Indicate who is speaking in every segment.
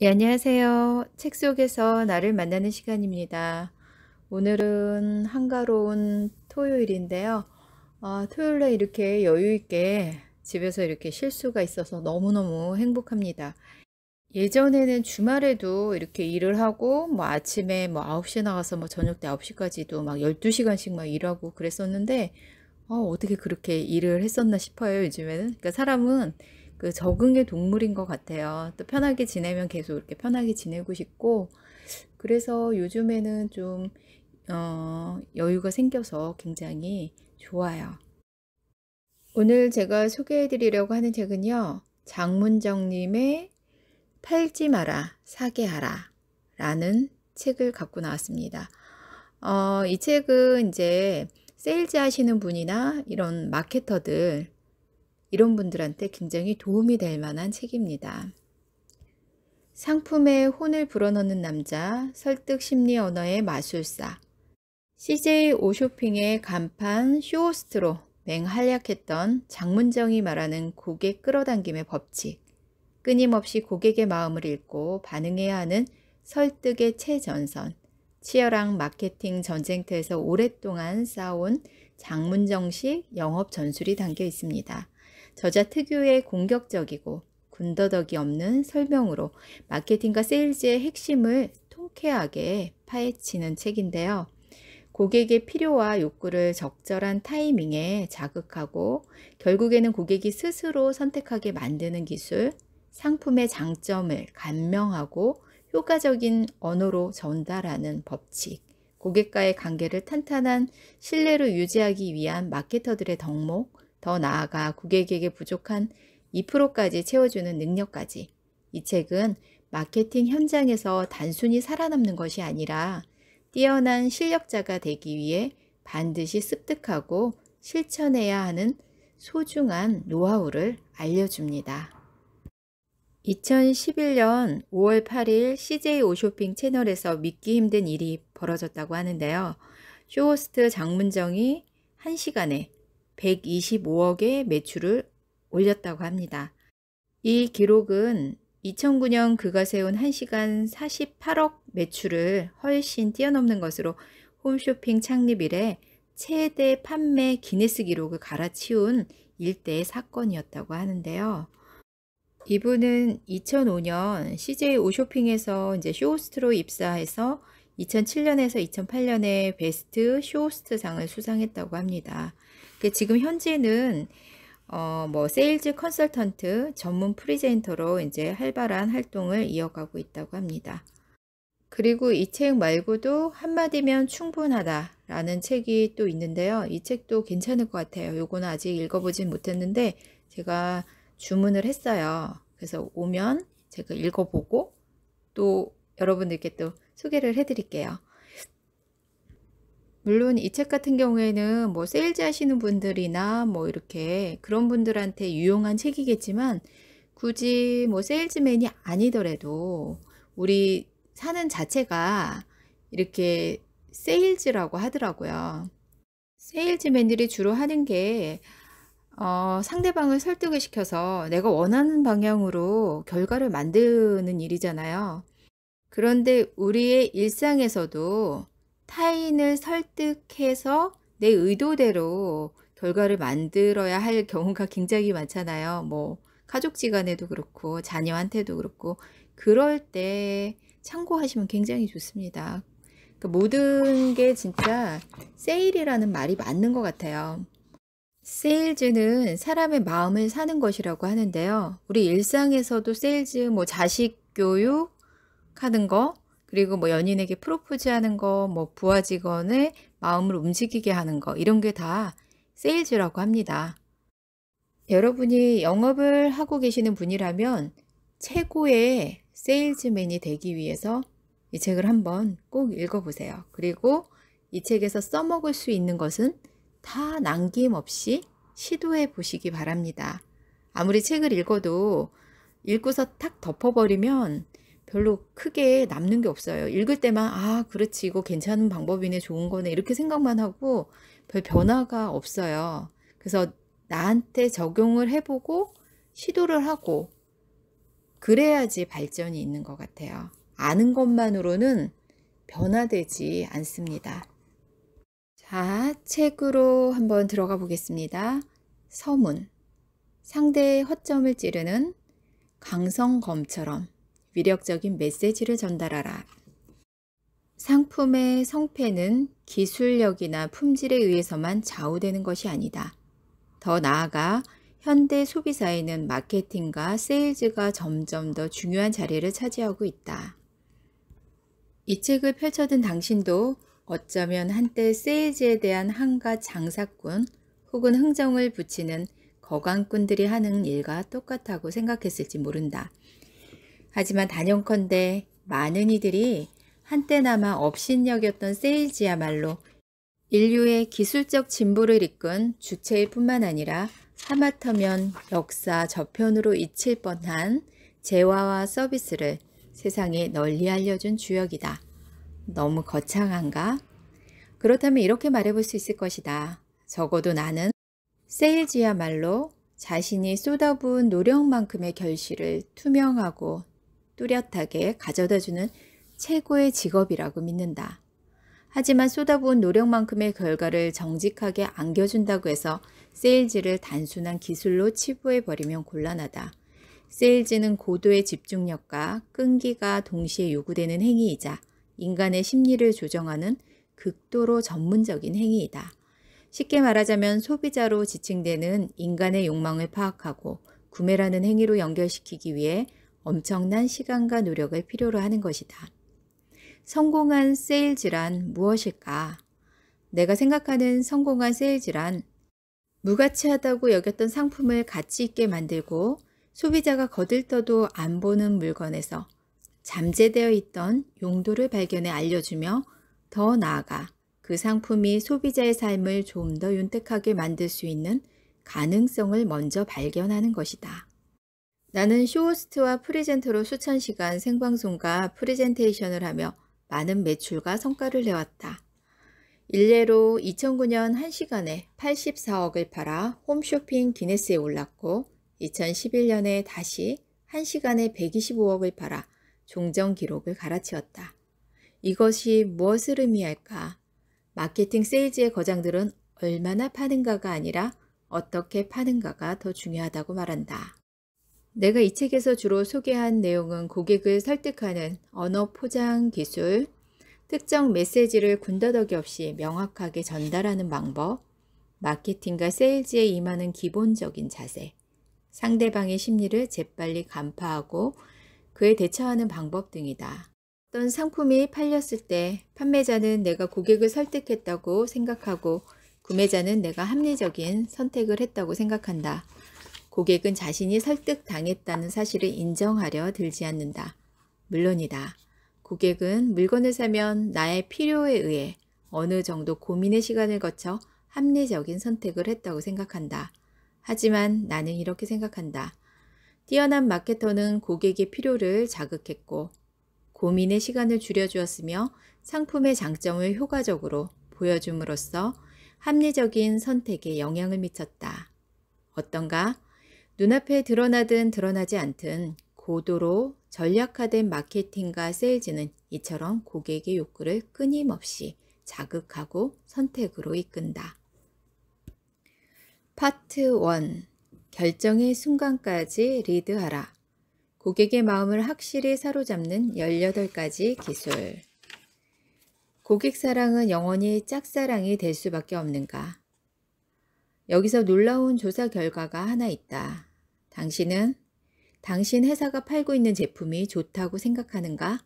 Speaker 1: 네, 안녕하세요. 책 속에서 나를 만나는 시간입니다. 오늘은 한가로운 토요일인데요. 토요일에 이렇게 여유 있게 집에서 이렇게 쉴 수가 있어서 너무너무 행복합니다. 예전에는 주말에도 이렇게 일을 하고 뭐 아침에 뭐 9시에 나가서 뭐 저녁 때 9시까지도 막 12시간씩 막 일하고 그랬었는데 어떻게 그렇게 일을 했었나 싶어요, 요즘에는. 그러니까 사람은 그 적응의 동물인 것 같아요. 또 편하게 지내면 계속 이렇게 편하게 지내고 싶고, 그래서 요즘에는 좀, 여유가 생겨서 굉장히 좋아요. 오늘 제가 소개해 드리려고 하는 책은요, 장문정님의 팔지 마라, 사게 하라 라는 책을 갖고 나왔습니다. 이 책은 이제 세일즈 하시는 분이나 이런 마케터들, 이런 분들한테 굉장히 도움이 될 만한 책입니다. 상품에 혼을 불어넣는 남자, 설득 심리 언어의 마술사, CJ 오쇼핑의 간판 쇼호스트로 맹활약했던 장문정이 말하는 고객 끌어당김의 법칙, 끊임없이 고객의 마음을 읽고 반응해야 하는 설득의 최전선, 치열한 마케팅 전쟁터에서 오랫동안 쌓아온 장문정식 영업 전술이 담겨 있습니다. 저자 특유의 공격적이고 군더더기 없는 설명으로 마케팅과 세일즈의 핵심을 통쾌하게 파헤치는 책인데요. 고객의 필요와 욕구를 적절한 타이밍에 자극하고 결국에는 고객이 스스로 선택하게 만드는 기술, 상품의 장점을 간명하고 효과적인 언어로 전달하는 법칙, 고객과의 관계를 탄탄한 신뢰로 유지하기 위한 마케터들의 덕목, 더 나아가 고객에게 부족한 2%까지 채워주는 능력까지. 이 책은 마케팅 현장에서 단순히 살아남는 것이 아니라 뛰어난 실력자가 되기 위해 반드시 습득하고 실천해야 하는 소중한 노하우를 알려줍니다. 2011년 5월 8일 CJ 오쇼핑 채널에서 믿기 힘든 일이 벌어졌다고 하는데요. 쇼호스트 장문정이 1시간에 125억의 매출을 올렸다고 합니다. 이 기록은 2009년 그가 세운 1시간 48억 매출을 훨씬 뛰어넘는 것으로 홈쇼핑 창립 이래 최대 판매 기네스 기록을 갈아치운 일대의 사건이었다고 하는데요. 이분은 2005년 CJ 오쇼핑에서 이제 쇼호스트로 입사해서 2007년에서 2008년에 베스트 쇼호스트상을 수상했다고 합니다. 지금 현재는 뭐 세일즈 컨설턴트 전문 프리젠터로 이제 활발한 활동을 이어가고 있다고 합니다. 그리고 이 책 말고도 한마디면 충분하다라는 책이 또 있는데요. 이 책도 괜찮을 것 같아요. 요거는 아직 읽어보진 못했는데 제가 주문을 했어요. 그래서 오면 제가 읽어보고 또 여러분들께 또 소개를 해드릴게요. 물론 이 책 같은 경우에는 뭐 세일즈 하시는 분들이나 뭐 이렇게 그런 분들한테 유용한 책이겠지만 굳이 뭐 세일즈맨이 아니더라도 우리 사는 자체가 이렇게 세일즈라고 하더라고요. 세일즈맨들이 주로 하는 게 상대방을 설득을 시켜서 내가 원하는 방향으로 결과를 만드는 일이잖아요. 그런데 우리의 일상에서도 타인을 설득해서 내 의도대로 결과를 만들어야 할 경우가 굉장히 많잖아요. 뭐 가족지간에도 그렇고 자녀한테도 그렇고 그럴 때 참고하시면 굉장히 좋습니다. 그 모든 게 진짜 세일이라는 말이 맞는 것 같아요. 세일즈는 사람의 마음을 사는 것이라고 하는데요. 우리 일상에서도 세일즈, 뭐 자식 교육 하는 거, 그리고 뭐 연인에게 프로포즈 하는 거, 뭐 부하 직원의 마음을 움직이게 하는 거, 이런 게 다 세일즈라고 합니다. 여러분이 영업을 하고 계시는 분이라면 최고의 세일즈맨이 되기 위해서 이 책을 한번 꼭 읽어보세요. 그리고 이 책에서 써먹을 수 있는 것은 다 남김없이 시도해 보시기 바랍니다. 아무리 책을 읽어도 읽고서 탁 덮어버리면 별로 크게 남는 게 없어요. 읽을 때만 그렇지, 이거 괜찮은 방법이네, 좋은 거네, 이렇게 생각만 하고 별 변화가 없어요. 그래서 나한테 적용을 해보고 시도를 하고 그래야지 발전이 있는 것 같아요. 아는 것만으로는 변화되지 않습니다. 자, 책으로 한번 들어가 보겠습니다. 서문. 상대의 허점을 찌르는 강성검처럼 위력적인 메시지를 전달하라. 상품의 성패는 기술력이나 품질에 의해서만 좌우되는 것이 아니다. 더 나아가 현대 소비사에는 마케팅과 세일즈가 점점 더 중요한 자리를 차지하고 있다. 이 책을 펼쳐든 당신도 어쩌면 한때 세일즈에 대한 한갓 장사꾼 혹은 흥정을 붙이는 거강꾼들이 하는 일과 똑같다고 생각했을지 모른다. 하지만 단연컨대 많은 이들이 한때나마 업신여겼던 세일즈야말로 인류의 기술적 진보를 이끈 주체일 뿐만 아니라 하마터면 역사 저편으로 잊힐 뻔한 재화와 서비스를 세상에 널리 알려준 주역이다. 너무 거창한가? 그렇다면 이렇게 말해볼 수 있을 것이다. 적어도 나는 세일즈야말로 자신이 쏟아부은 노력만큼의 결실을 투명하고 뚜렷하게 가져다주는 최고의 직업이라고 믿는다. 하지만 쏟아부은 노력만큼의 결과를 정직하게 안겨준다고 해서 세일즈를 단순한 기술로 치부해버리면 곤란하다. 세일즈는 고도의 집중력과 끈기가 동시에 요구되는 행위이자 인간의 심리를 조정하는 극도로 전문적인 행위이다. 쉽게 말하자면 소비자로 지칭되는 인간의 욕망을 파악하고 구매라는 행위로 연결시키기 위해 엄청난 시간과 노력을 필요로 하는 것이다. 성공한 세일즈란 무엇일까? 내가 생각하는 성공한 세일즈란 무가치하다고 여겼던 상품을 가치 있게 만들고 소비자가 거들떠도 안 보는 물건에서 잠재되어 있던 용도를 발견해 알려주며 더 나아가 그 상품이 소비자의 삶을 좀 더 윤택하게 만들 수 있는 가능성을 먼저 발견하는 것이다. 나는 쇼호스트와 프리젠터로 수천 시간 생방송과 프레젠테이션을 하며 많은 매출과 성과를 내왔다. 일례로 2009년 1시간에 84억을 팔아 홈쇼핑 기네스에 올랐고 2011년에 다시 1시간에 125억을 팔아 종전 기록을 갈아치웠다. 이것이 무엇을 의미할까? 마케팅 세일즈의 거장들은 얼마나 파는가가 아니라 어떻게 파는가가 더 중요하다고 말한다. 내가 이 책에서 주로 소개한 내용은 고객을 설득하는 언어 포장 기술, 특정 메시지를 군더더기 없이 명확하게 전달하는 방법, 마케팅과 세일즈에 임하는 기본적인 자세, 상대방의 심리를 재빨리 간파하고 그에 대처하는 방법 등이다. 어떤 상품이 팔렸을 때 판매자는 내가 고객을 설득했다고 생각하고 구매자는 내가 합리적인 선택을 했다고 생각한다. 고객은 자신이 설득당했다는 사실을 인정하려 들지 않는다. 물론이다. 고객은 물건을 사면 나의 필요에 의해 어느 정도 고민의 시간을 거쳐 합리적인 선택을 했다고 생각한다. 하지만 나는 이렇게 생각한다. 뛰어난 마케터는 고객의 필요를 자극했고 고민의 시간을 줄여주었으며 상품의 장점을 효과적으로 보여줌으로써 합리적인 선택에 영향을 미쳤다. 어떤가? 눈앞에 드러나든 드러나지 않든 고도로 전략화된 마케팅과 세일즈는 이처럼 고객의 욕구를 끊임없이 자극하고 선택으로 이끈다. 파트 1. 결정의 순간까지 리드하라. 고객의 마음을 확실히 사로잡는 18가지 기술. 고객 사랑은 영원히 짝사랑이 될 수밖에 없는가? 여기서 놀라운 조사 결과가 하나 있다. 당신은 당신 회사가 팔고 있는 제품이 좋다고 생각하는가?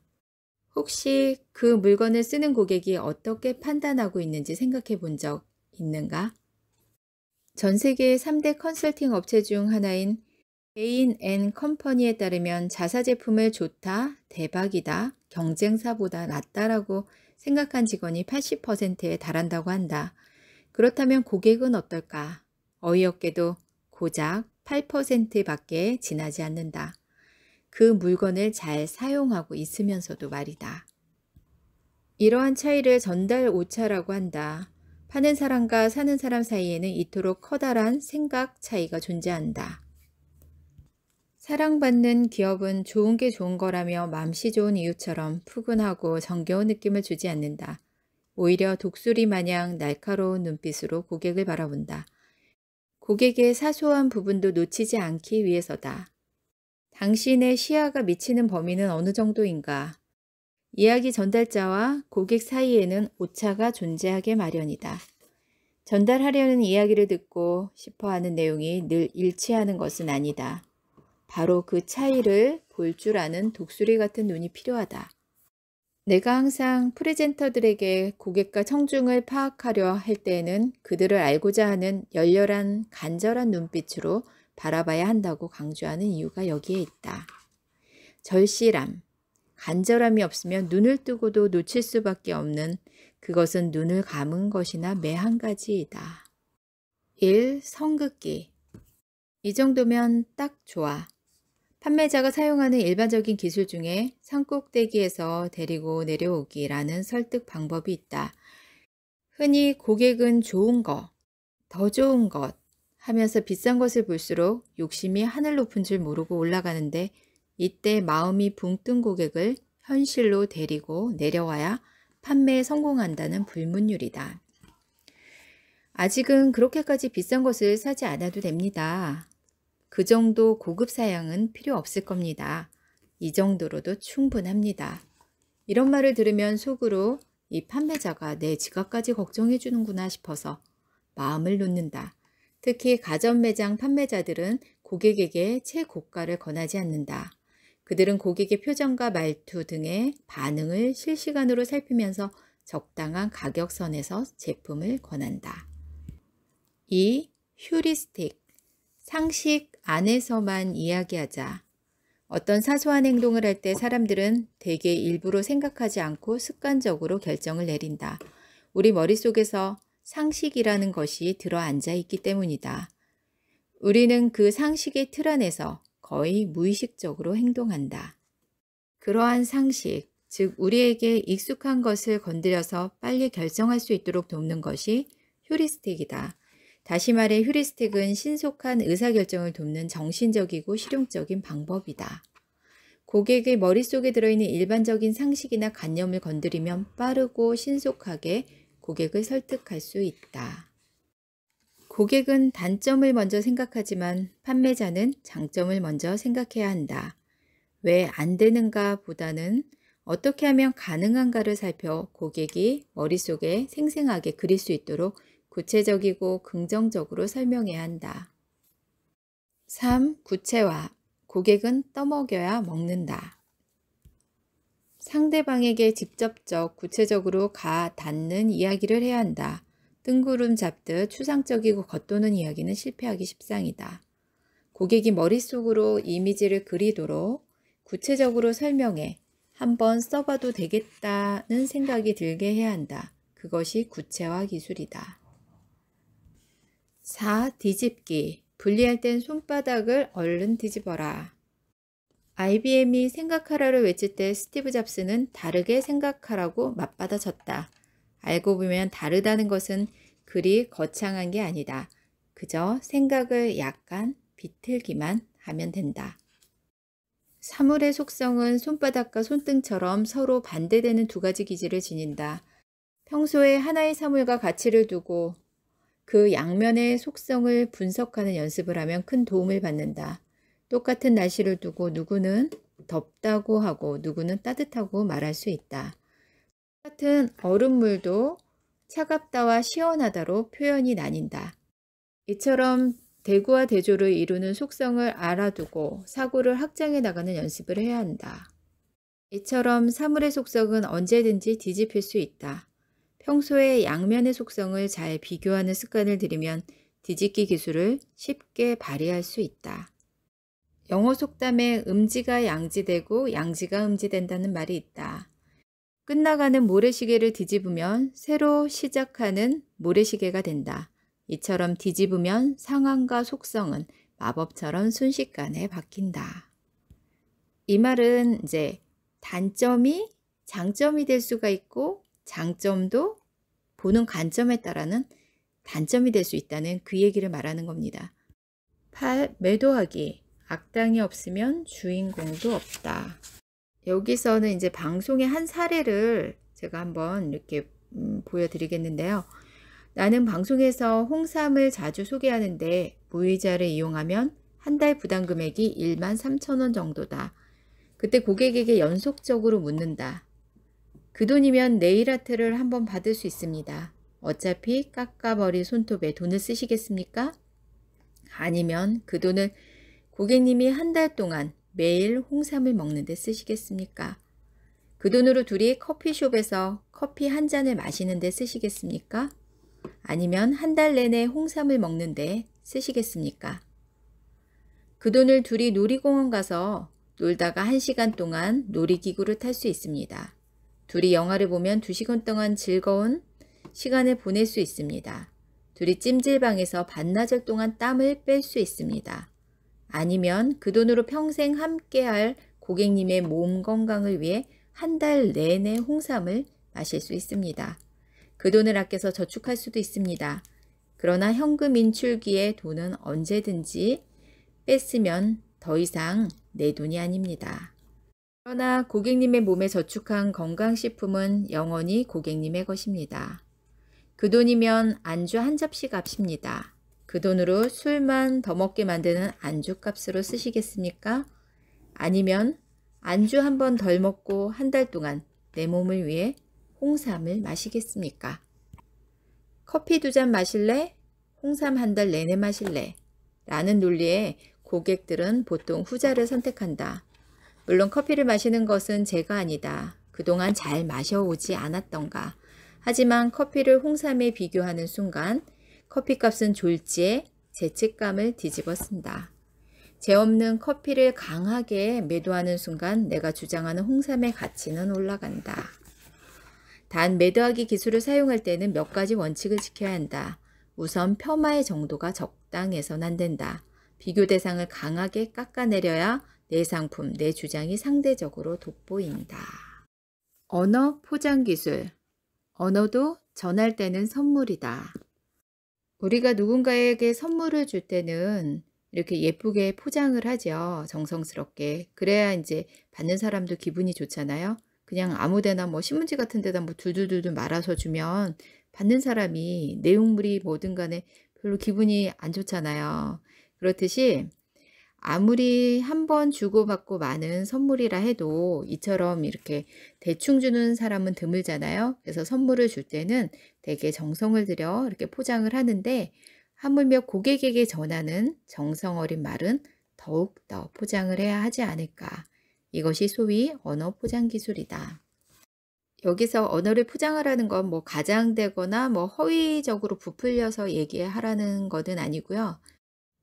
Speaker 1: 혹시 그 물건을 쓰는 고객이 어떻게 판단하고 있는지 생각해 본 적 있는가? 전 세계 3대 컨설팅 업체 중 하나인 베인 앤 컴퍼니에 따르면 자사 제품을 좋다, 대박이다, 경쟁사보다 낫다라고 생각한 직원이 80%에 달한다고 한다. 그렇다면 고객은 어떨까? 어이없게도 고작 8%밖에 지나지 않는다. 그 물건을 잘 사용하고 있으면서도 말이다. 이러한 차이를 전달 오차라고 한다. 파는 사람과 사는 사람 사이에는 이토록 커다란 생각 차이가 존재한다. 사랑받는 기업은 좋은 게 좋은 거라며 맘씨 좋은 이유처럼 푸근하고 정겨운 느낌을 주지 않는다. 오히려 독수리 마냥 날카로운 눈빛으로 고객을 바라본다. 고객의 사소한 부분도 놓치지 않기 위해서다. 당신의 시야가 미치는 범위는 어느 정도인가? 이야기 전달자와 고객 사이에는 오차가 존재하게 마련이다. 전달하려는 이야기를 듣고 싶어하는 내용이 늘 일치하는 것은 아니다. 바로 그 차이를 볼 줄 아는 독수리 같은 눈이 필요하다. 내가 항상 프레젠터들에게 고객과 청중을 파악하려 할 때에는 그들을 알고자 하는 열렬한 간절한 눈빛으로 바라봐야 한다고 강조하는 이유가 여기에 있다. 절실함, 간절함이 없으면 눈을 뜨고도 놓칠 수밖에 없는 그것은 눈을 감은 것이나 매 한 가지이다. 1. 성긋기. 이 정도면 딱 좋아. 판매자가 사용하는 일반적인 기술 중에 산꼭대기에서 데리고 내려오기라는 설득 방법이 있다. 흔히 고객은 좋은 것, 더 좋은 것 하면서 비싼 것을 볼수록 욕심이 하늘 높은 줄 모르고 올라가는데 이때 마음이 붕 뜬 고객을 현실로 데리고 내려와야 판매에 성공한다는 불문율이다. 아직은 그렇게까지 비싼 것을 사지 않아도 됩니다. 그 정도 고급 사양은 필요 없을 겁니다. 이 정도로도 충분합니다. 이런 말을 들으면 속으로 이 판매자가 내 지갑까지 걱정해 주는구나 싶어서 마음을 놓는다. 특히 가전 매장 판매자들은 고객에게 최고가를 권하지 않는다. 그들은 고객의 표정과 말투 등의 반응을 실시간으로 살피면서 적당한 가격선에서 제품을 권한다. 2. 휴리스틱. 상식 안에서만 이야기하자. 어떤 사소한 행동을 할 때 사람들은 대개 일부러 생각하지 않고 습관적으로 결정을 내린다. 우리 머릿속에서 상식이라는 것이 들어앉아 있기 때문이다. 우리는 그 상식의 틀 안에서 거의 무의식적으로 행동한다. 그러한 상식, 즉 우리에게 익숙한 것을 건드려서 빨리 결정할 수 있도록 돕는 것이 휴리스틱이다. 다시 말해 휴리스틱은 신속한 의사결정을 돕는 정신적이고 실용적인 방법이다. 고객의 머릿속에 들어있는 일반적인 상식이나 관념을 건드리면 빠르고 신속하게 고객을 설득할 수 있다. 고객은 단점을 먼저 생각하지만 판매자는 장점을 먼저 생각해야 한다. 왜 안 되는가 보다는 어떻게 하면 가능한가를 살펴 고객이 머릿속에 생생하게 그릴 수 있도록 구체적이고 긍정적으로 설명해야 한다. 3. 구체화. 고객은 떠먹여야 먹는다. 상대방에게 직접적, 구체적으로 닿는 이야기를 해야 한다. 뜬구름 잡듯 추상적이고 겉도는 이야기는 실패하기 십상이다. 고객이 머릿속으로 이미지를 그리도록 구체적으로 설명해 한번 써봐도 되겠다는 생각이 들게 해야 한다. 그것이 구체화 기술이다. 4. 뒤집기. 분리할 땐 손바닥을 얼른 뒤집어라. IBM이 생각하라를 외칠 때 스티브 잡스는 다르게 생각하라고 맞받아쳤다. 알고 보면 다르다는 것은 그리 거창한 게 아니다. 그저 생각을 약간 비틀기만 하면 된다. 사물의 속성은 손바닥과 손등처럼 서로 반대되는 두 가지 기질을 지닌다. 평소에 하나의 사물과 가치를 두고 그 양면의 속성을 분석하는 연습을 하면 큰 도움을 받는다. 똑같은 날씨를 두고 누구는 덥다고 하고 누구는 따뜻하고 말할 수 있다. 똑같은 얼음물도 차갑다와 시원하다로 표현이 나뉜다. 이처럼 대구와 대조를 이루는 속성을 알아두고 사고를 확장해 나가는 연습을 해야 한다. 이처럼 사물의 속성은 언제든지 뒤집힐 수 있다. 평소에 양면의 속성을 잘 비교하는 습관을 들이면 뒤집기 기술을 쉽게 발휘할 수 있다. 영어 속담에 음지가 양지되고 양지가 음지된다는 말이 있다. 끝나가는 모래시계를 뒤집으면 새로 시작하는 모래시계가 된다. 이처럼 뒤집으면 상황과 속성은 마법처럼 순식간에 바뀐다. 이 말은 이제 단점이 장점이 될 수가 있고 장점도 보는 관점에 따라는 단점이 될 수 있다는 그 얘기를 말하는 겁니다. 8. 매도하기. 악당이 없으면 주인공도 없다. 여기서는 이제 방송의 한 사례를 제가 한번 이렇게 보여드리겠는데요. 나는 방송에서 홍삼을 자주 소개하는데 무이자를 이용하면 한 달 부담 금액이 13,000원 정도다. 그때 고객에게 연속적으로 묻는다. 그 돈이면 네일 아트를 한번 받을 수 있습니다. 어차피 깎아버릴 손톱에 돈을 쓰시겠습니까? 아니면 그 돈을 고객님이 한 달 동안 매일 홍삼을 먹는데 쓰시겠습니까? 그 돈으로 둘이 커피숍에서 커피 한 잔을 마시는데 쓰시겠습니까? 아니면 한 달 내내 홍삼을 먹는데 쓰시겠습니까? 그 돈을 둘이 놀이공원 가서 놀다가 1시간 동안 놀이기구를 탈 수 있습니다. 둘이 영화를 보면 2시간 동안 즐거운 시간을 보낼 수 있습니다. 둘이 찜질방에서 반나절 동안 땀을 뺄 수 있습니다. 아니면 그 돈으로 평생 함께할 고객님의 몸 건강을 위해 한 달 내내 홍삼을 마실 수 있습니다. 그 돈을 아껴서 저축할 수도 있습니다. 그러나 현금 인출기에 돈은 언제든지 뺐으면 더 이상 내 돈이 아닙니다. 그러나 고객님의 몸에 저축한 건강식품은 영원히 고객님의 것입니다. 그 돈이면 안주 한 접시 값입니다. 그 돈으로 술만 더 먹게 만드는 안주 값으로 쓰시겠습니까? 아니면 안주 한 번 덜 먹고 한 달 동안 내 몸을 위해 홍삼을 마시겠습니까? 커피 2잔 마실래? 홍삼 한 달 내내 마실래? 라는 논리에 고객들은 보통 후자를 선택한다. 물론 커피를 마시는 것은 죄가 아니다. 그동안 잘 마셔오지 않았던가. 하지만 커피를 홍삼에 비교하는 순간 커피값은 졸지에 죄책감을 뒤집어 쓴다. 죄 없는 커피를 강하게 매도하는 순간 내가 주장하는 홍삼의 가치는 올라간다. 단 매도하기 기술을 사용할 때는 몇 가지 원칙을 지켜야 한다. 우선 폄하의 정도가 적당해서는 안 된다. 비교 대상을 강하게 깎아내려야 내 상품, 내 주장이 상대적으로 돋보인다. 언어 포장 기술. 언어도 전할 때는 선물이다. 우리가 누군가에게 선물을 줄 때는 이렇게 예쁘게 포장을 하죠. 정성스럽게. 그래야 이제 받는 사람도 기분이 좋잖아요. 그냥 아무데나 뭐 신문지 같은 데다 뭐 둘둘둘둘 말아서 주면 받는 사람이 내용물이 뭐든 간에 별로 기분이 안 좋잖아요. 그렇듯이 아무리 한 번 주고받고 많은 선물이라 해도 이처럼 이렇게 대충 주는 사람은 드물잖아요. 그래서 선물을 줄 때는 되게 정성을 들여 이렇게 포장을 하는데 하물며 고객에게 전하는 정성 어린 말은 더욱더 포장을 해야 하지 않을까. 이것이 소위 언어 포장 기술이다. 여기서 언어를 포장하라는 건 뭐 가장되거나 뭐 허위적으로 부풀려서 얘기하라는 것은 아니고요.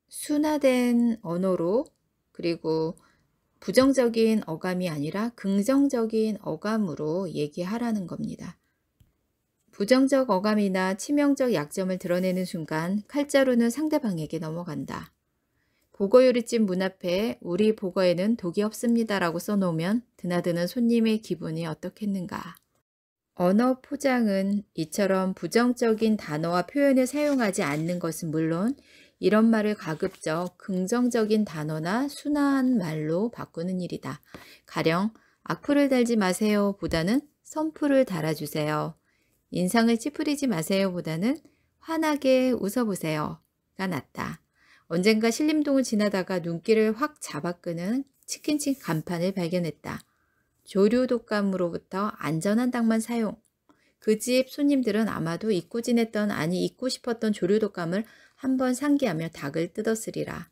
Speaker 1: 순화된 언어로 그리고 부정적인 어감이 아니라 긍정적인 어감으로 얘기하라는 겁니다. 부정적 어감이나 치명적 약점을 드러내는 순간 칼자루는 상대방에게 넘어간다. 보거요리집 문 앞에 우리 보거에는 독이 없습니다 라고 써놓으면 드나드는 손님의 기분이 어떻겠는가. 언어 포장은 이처럼 부정적인 단어와 표현을 사용하지 않는 것은 물론 이런 말을 가급적 긍정적인 단어나 순화한 말로 바꾸는 일이다. 가령 악플을 달지 마세요 보다는 선플을 달아주세요. 인상을 찌푸리지 마세요 보다는 환하게 웃어보세요가 낫다. 언젠가 신림동을 지나다가 눈길을 확 잡아끄는 치킨집 간판을 발견했다. 조류 독감으로부터 안전한 닭만 사용. 그 집 손님들은 아마도 잊고 지냈던 아니 잊고 싶었던 조류 독감을 한번 상기하며 닭을 뜯었으리라.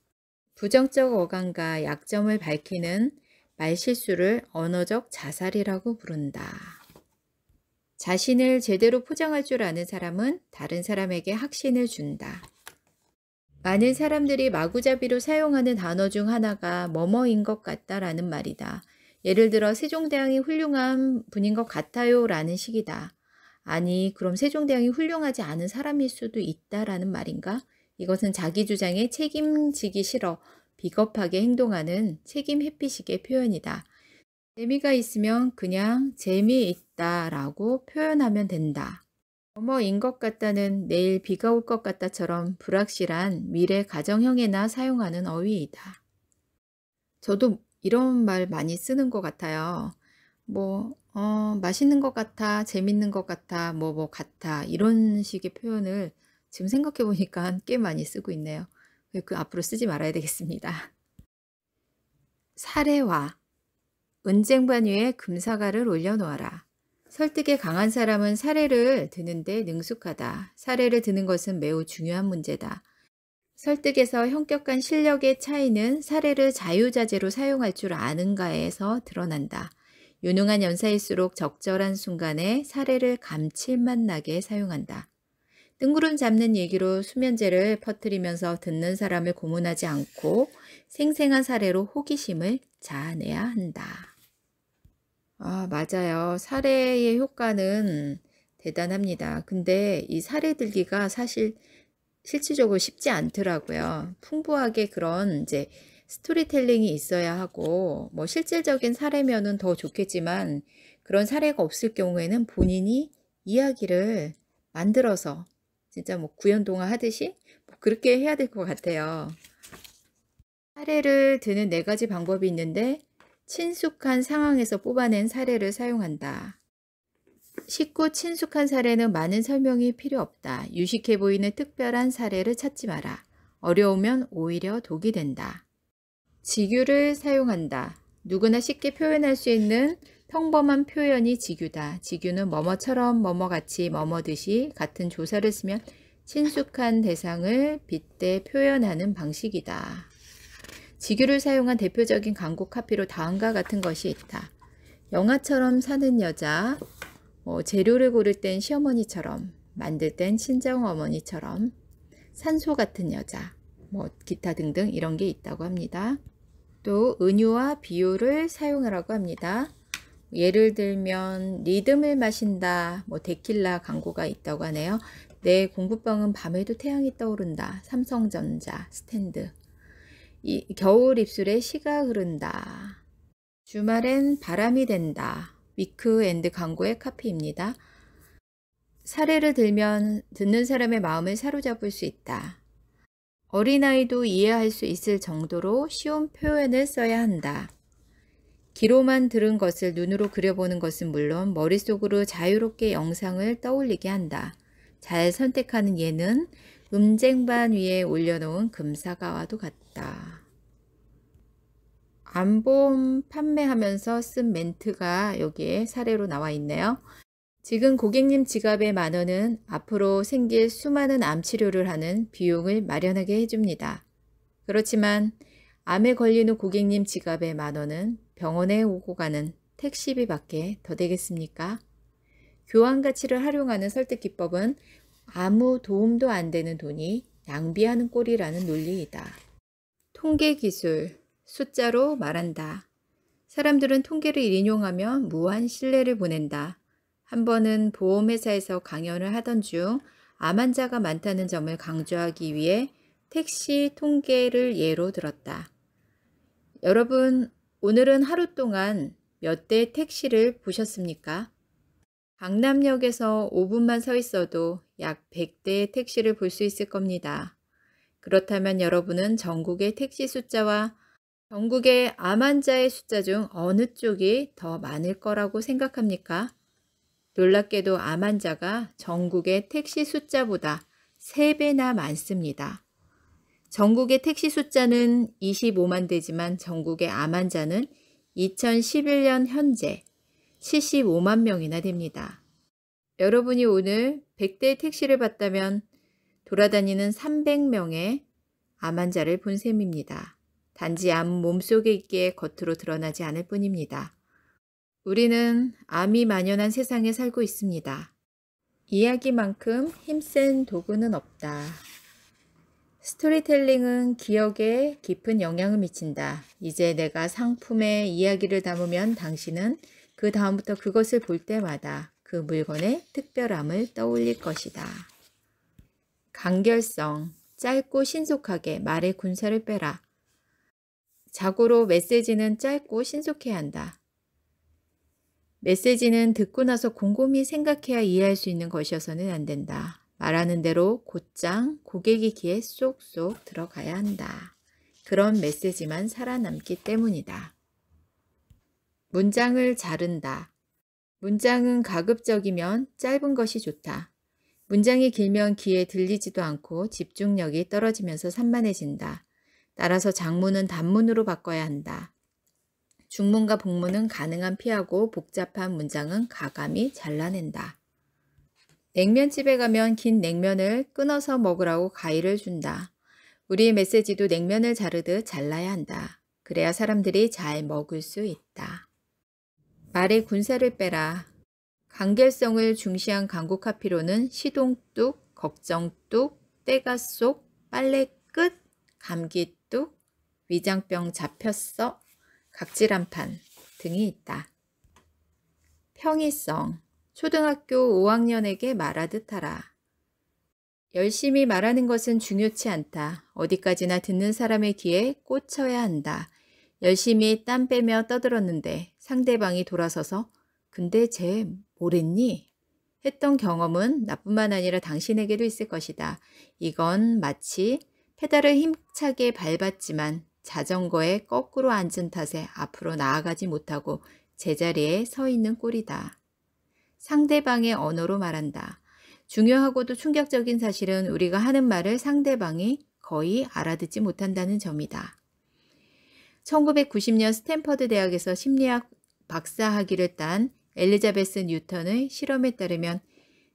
Speaker 1: 부정적 어감과 약점을 밝히는 말실수를 언어적 자살이라고 부른다. 자신을 제대로 포장할 줄 아는 사람은 다른 사람에게 확신을 준다. 많은 사람들이 마구잡이로 사용하는 단어 중 하나가 뭐뭐인 것 같다라는 말이다. 예를 들어 세종대왕이 훌륭한 분인 것 같아요 라는 식이다. 아니 그럼 세종대왕이 훌륭하지 않은 사람일 수도 있다라는 말인가? 이것은 자기 주장에 책임지기 싫어 비겁하게 행동하는 책임 회피식의 표현이다. 재미가 있으면 그냥 재미있다라고 표현하면 된다. 뭐뭐인 것 같다는 내일 비가 올 것 같다처럼 불확실한 미래 가정형에나 사용하는 어휘이다. 저도 이런 말 많이 쓰는 것 같아요. 뭐, 맛있는 것 같아, 재밌는 것 같아, 뭐 같아. 이런 식의 표현을 지금 생각해 보니까 꽤 많이 쓰고 있네요. 그 앞으로 쓰지 말아야 되겠습니다. 사례와 은쟁반 위에 금사과를 올려놓아라. 설득에 강한 사람은 사례를 드는데 능숙하다. 사례를 드는 것은 매우 중요한 문제다. 설득에서 현격한 실력의 차이는 사례를 자유자재로 사용할 줄 아는가에서 드러난다. 유능한 연사일수록 적절한 순간에 사례를 감칠맛 나게 사용한다. 뜬구름 잡는 얘기로 수면제를 퍼뜨리면서 듣는 사람을 고문하지 않고 생생한 사례로 호기심을 자아내야 한다. 아, 맞아요. 사례의 효과는 대단합니다. 근데 이 사례 들기가 사실 실질적으로 쉽지 않더라고요. 풍부하게 그런 이제 스토리텔링이 있어야 하고, 뭐 실질적인 사례면은 더 좋겠지만, 그런 사례가 없을 경우에는 본인이 이야기를 만들어서 진짜 뭐 구연동화 하듯이 뭐 그렇게 해야 될 것 같아요. 사례를 드는 4가지 방법이 있는데, 친숙한 상황에서 뽑아낸 사례를 사용한다. 쉽고 친숙한 사례는 많은 설명이 필요 없다. 유식해 보이는 특별한 사례를 찾지 마라. 어려우면 오히려 독이 된다. 직유를 사용한다. 누구나 쉽게 표현할 수 있는 평범한 표현이 직유다. 직유는 뭐뭐처럼 뭐뭐같이 뭐뭐듯이 같은 조사를 쓰면 친숙한 대상을 빗대 표현하는 방식이다. 직유를 사용한 대표적인 광고 카피로 다음과 같은 것이 있다. 영화처럼 사는 여자, 재료를 고를 땐 시어머니처럼, 만들 땐 친정어머니처럼, 산소 같은 여자, 기타 등등 이런 게 있다고 합니다. 또 은유와 비유를 사용하라고 합니다. 예를 들면 리듬을 마신다, 데킬라 광고가 있다고 하네요. 내 공부방은 밤에도 태양이 떠오른다. 삼성전자 스탠드. 겨울 입술에 시가 흐른다. 주말엔 바람이 된다. 위크엔드 광고의 카피입니다. 사례를 들면 듣는 사람의 마음을 사로잡을 수 있다. 어린아이도 이해할 수 있을 정도로 쉬운 표현을 써야 한다. 귀로만 들은 것을 눈으로 그려보는 것은 물론 머릿속으로 자유롭게 영상을 떠올리게 한다. 잘 선택하는 예는 음쟁반 위에 올려놓은 금사과와도 같다. 암보험 판매하면서 쓴 멘트가 여기에 사례로 나와 있네요. 지금 고객님 지갑에 10,000원은 앞으로 생길 수많은 암 치료를 하는 비용을 마련하게 해줍니다. 그렇지만 암에 걸리는 고객님 지갑에 10,000원은 병원에 오고 가는 택시비밖에 더 되겠습니까? 교환 가치를 활용하는 설득 기법은 아무 도움도 안 되는 돈이 낭비하는 꼴이라는 논리이다. 통계 기술, 숫자로 말한다. 사람들은 통계를 인용하며 무한 신뢰를 보낸다. 한 번은 보험회사에서 강연을 하던 중 암 환자가 많다는 점을 강조하기 위해 택시 통계를 예로 들었다. 여러분, 오늘은 하루 동안 몇 대의 택시를 보셨습니까? 강남역에서 5분만 서 있어도 약 100대의 택시를 볼 수 있을 겁니다. 그렇다면 여러분은 전국의 택시 숫자와 전국의 암 환자의 숫자 중 어느 쪽이 더 많을 거라고 생각합니까? 놀랍게도 암 환자가 전국의 택시 숫자보다 3배나 많습니다. 전국의 택시 숫자는 25만 대지만 전국의 암 환자는 2011년 현재 75만 명이나 됩니다. 여러분이 오늘 100대의 택시를 봤다면 돌아다니는 300명의 암 환자를 본 셈입니다. 단지 암은 몸속에 있기에 겉으로 드러나지 않을 뿐입니다. 우리는 암이 만연한 세상에 살고 있습니다. 이야기만큼 힘센 도구는 없다. 스토리텔링은 기억에 깊은 영향을 미친다. 이제 내가 상품에 이야기를 담으면 당신은 그 다음부터 그것을 볼 때마다 그 물건의 특별함을 떠올릴 것이다. 간결성, 짧고 신속하게 말의 군살을 빼라. 자고로 메시지는 짧고 신속해야 한다. 메시지는 듣고 나서 곰곰이 생각해야 이해할 수 있는 것이어서는 안 된다. 말하는 대로 곧장 고객의 귀에 쏙쏙 들어가야 한다. 그런 메시지만 살아남기 때문이다. 문장을 자른다. 문장은 가급적이면 짧은 것이 좋다. 문장이 길면 귀에 들리지도 않고 집중력이 떨어지면서 산만해진다. 따라서 장문은 단문으로 바꿔야 한다. 중문과 복문은 가능한 피하고 복잡한 문장은 가감히 잘라낸다. 냉면집에 가면 긴 냉면을 끊어서 먹으라고 가위를 준다. 우리의 메시지도 냉면을 자르듯 잘라야 한다. 그래야 사람들이 잘 먹을 수 있다. 말의 군살을 빼라. 간결성을 중시한 광고 카피로는 시동 뚝, 걱정 뚝, 때가 쏙, 빨래 끝, 감기 뚝, 위장병 잡혔어, 각질 한판 등이 있다. 평이성. 초등학교 5학년에게 말하듯 하라. 열심히 말하는 것은 중요치 않다. 어디까지나 듣는 사람의 귀에 꽂혀야 한다. 열심히 땀 빼며 떠들었는데 상대방이 돌아서서 근데 쟤 뭐랬니? 했던 경험은 나뿐만 아니라 당신에게도 있을 것이다. 이건 마치 페달을 힘차게 밟았지만 자전거에 거꾸로 앉은 탓에 앞으로 나아가지 못하고 제자리에 서 있는 꼴이다. 상대방의 언어로 말한다. 중요하고도 충격적인 사실은 우리가 하는 말을 상대방이 거의 알아듣지 못한다는 점이다. 1990년 스탠퍼드 대학에서 심리학 박사학위를 딴 엘리자베스 뉴턴의 실험에 따르면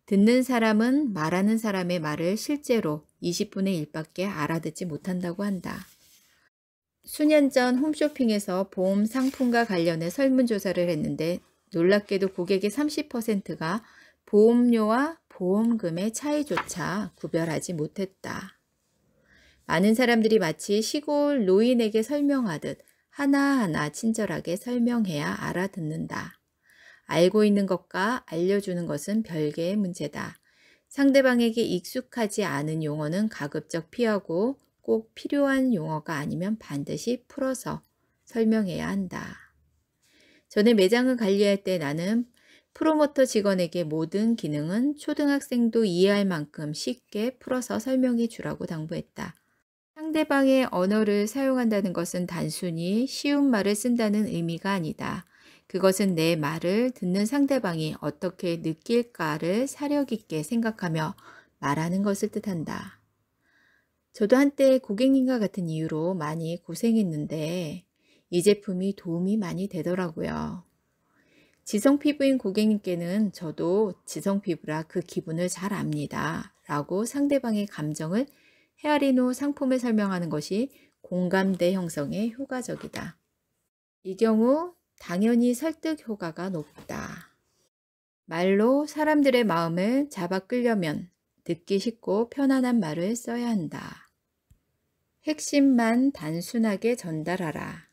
Speaker 1: 듣는 사람은 말하는 사람의 말을 실제로 20분의 1밖에 알아듣지 못한다고 한다. 수년 전 홈쇼핑에서 보험 상품과 관련해 설문조사를 했는데 놀랍게도 고객의 30%가 보험료와 보험금의 차이조차 구별하지 못했다. 많은 사람들이 마치 시골 노인에게 설명하듯 하나하나 친절하게 설명해야 알아듣는다. 알고 있는 것과 알려주는 것은 별개의 문제다. 상대방에게 익숙하지 않은 용어는 가급적 피하고 꼭 필요한 용어가 아니면 반드시 풀어서 설명해야 한다. 전에 매장을 관리할 때 나는 프로모터 직원에게 모든 기능은 초등학생도 이해할 만큼 쉽게 풀어서 설명해 주라고 당부했다. 상대방의 언어를 사용한다는 것은 단순히 쉬운 말을 쓴다는 의미가 아니다. 그것은 내 말을 듣는 상대방이 어떻게 느낄까를 사력 있게 생각하며 말하는 것을 뜻한다. 저도 한때 고객님과 같은 이유로 많이 고생했는데 이 제품이 도움이 많이 되더라고요. 지성 피부인 고객님께는 저도 지성 피부라 그 기분을 잘 압니다. 라고 상대방의 감정을 헤아린 후 상품을 설명하는 것이 공감대 형성에 효과적이다. 이 경우 당연히 설득 효과가 높다. 말로 사람들의 마음을 잡아 끌려면 듣기 쉽고 편안한 말을 써야 한다. 핵심만 단순하게 전달하라.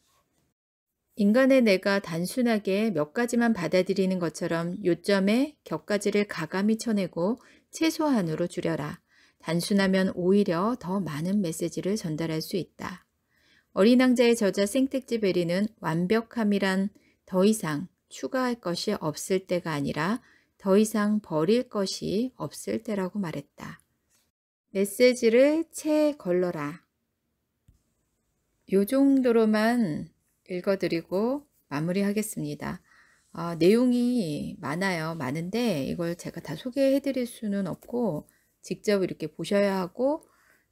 Speaker 1: 인간의 뇌가 단순하게 몇 가지만 받아들이는 것처럼 요점에 격가지를 가감히 쳐내고 최소한으로 줄여라. 단순하면 오히려 더 많은 메시지를 전달할 수 있다. 어린 왕자의 저자 생텍쥐베리는 완벽함이란 더 이상 추가할 것이 없을 때가 아니라 더 이상 버릴 것이 없을 때라고 말했다. 메시지를 채 걸러라. 요 정도로만 읽어드리고 마무리하겠습니다. 내용이 많은데 이걸 제가 다 소개해드릴 수는 없고 직접 이렇게 보셔야 하고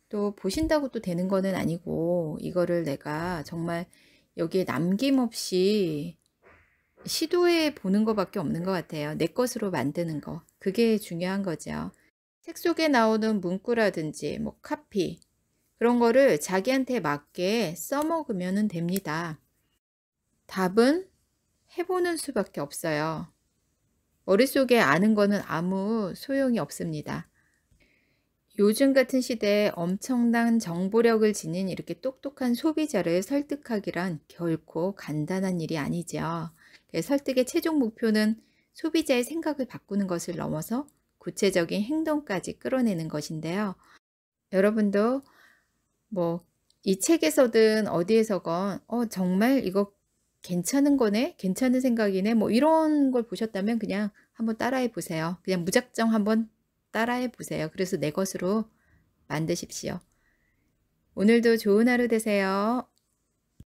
Speaker 1: 또 보신다고 또 되는 거는 아니고 이거를 내가 정말 여기에 남김없이 시도해 보는 것밖에 없는 것 같아요. 내 것으로 만드는 거. 그게 중요한 거죠. 책 속에 나오는 문구라든지 뭐 카피 그런 거를 자기한테 맞게 써먹으면 됩니다. 답은 해보는 수밖에 없어요. 머릿속에 아는 거는 아무 소용이 없습니다. 요즘 같은 시대에 엄청난 정보력을 지닌 이렇게 똑똑한 소비자를 설득하기란 결코 간단한 일이 아니죠. 설득의 최종 목표는 소비자의 생각을 바꾸는 것을 넘어서 구체적인 행동까지 끌어내는 것인데요. 여러분도 이 책에서든 어디에서건 정말 이거 괜찮은 거네? 괜찮은 생각이네? 이런 걸 보셨다면 그냥 한번 따라해 보세요. 그냥 무작정 한번 따라해 보세요. 그래서 내 것으로 만드십시오. 오늘도 좋은 하루 되세요.